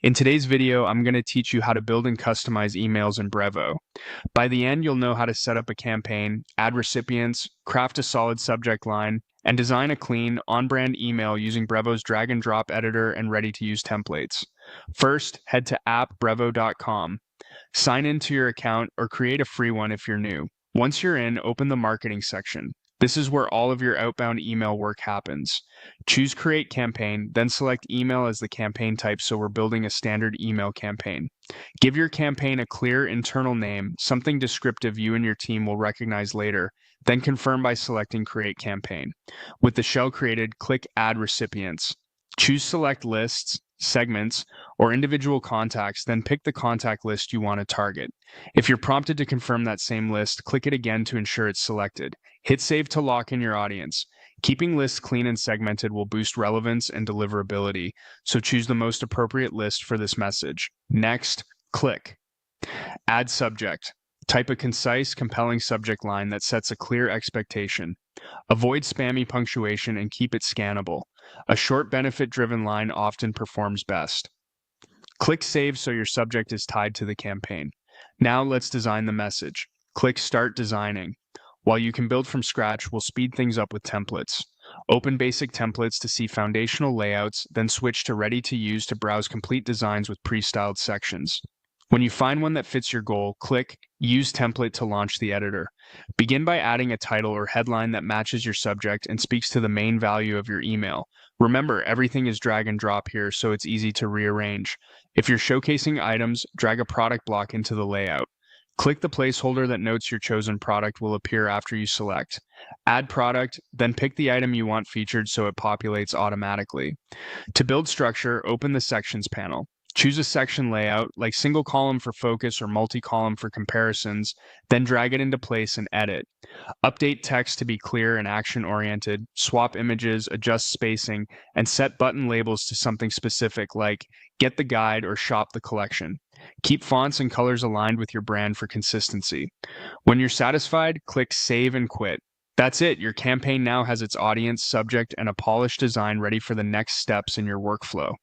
In today's video, I'm going to teach you how to build and customize emails in Brevo. By the end, you'll know how to set up a campaign, add recipients, craft a solid subject line, and design a clean, on-brand email using Brevo's drag and drop editor and ready-to-use templates. First, head to appbrevo.com. Sign into your account or create a free one if you're new. Once you're in, open the marketing section. This is where all of your outbound email work happens. Choose Create Campaign, then select Email as the campaign type so we're building a standard email campaign. Give your campaign a clear internal name, something descriptive you and your team will recognize later, then confirm by selecting Create Campaign. With the shell created, click Add Recipients. Choose Select Lists, Segments, or Individual Contacts, then pick the contact list you want to target. If you're prompted to confirm that same list, click it again to ensure it's selected. Hit Save to lock in your audience. Keeping lists clean and segmented will boost relevance and deliverability, so choose the most appropriate list for this message. Next, click Add Subject. Type a concise, compelling subject line that sets a clear expectation. Avoid spammy punctuation and keep it scannable. A short benefit-driven line often performs best. Click Save so your subject is tied to the campaign. Now let's design the message. Click Start Designing. While you can build from scratch, we'll speed things up with templates. Open basic templates to see foundational layouts, then switch to Ready to Use to browse complete designs with pre-styled sections. When you find one that fits your goal, click Use Template to launch the editor. Begin by adding a title or headline that matches your subject and speaks to the main value of your email. Remember, everything is drag and drop here, so it's easy to rearrange. If you're showcasing items, drag a product block into the layout. Click the placeholder that notes your chosen product will appear after you select. Add product, then pick the item you want featured so it populates automatically. To build structure, open the Sections panel. Choose a section layout, like single column for focus or multi-column for comparisons, then drag it into place and edit. Update text to be clear and action-oriented, swap images, adjust spacing, and set button labels to something specific like Get the Guide or Shop the Collection. Keep fonts and colors aligned with your brand for consistency. When you're satisfied, click Save and Quit. That's it. Your campaign now has its audience, subject, and a polished design ready for the next steps in your workflow.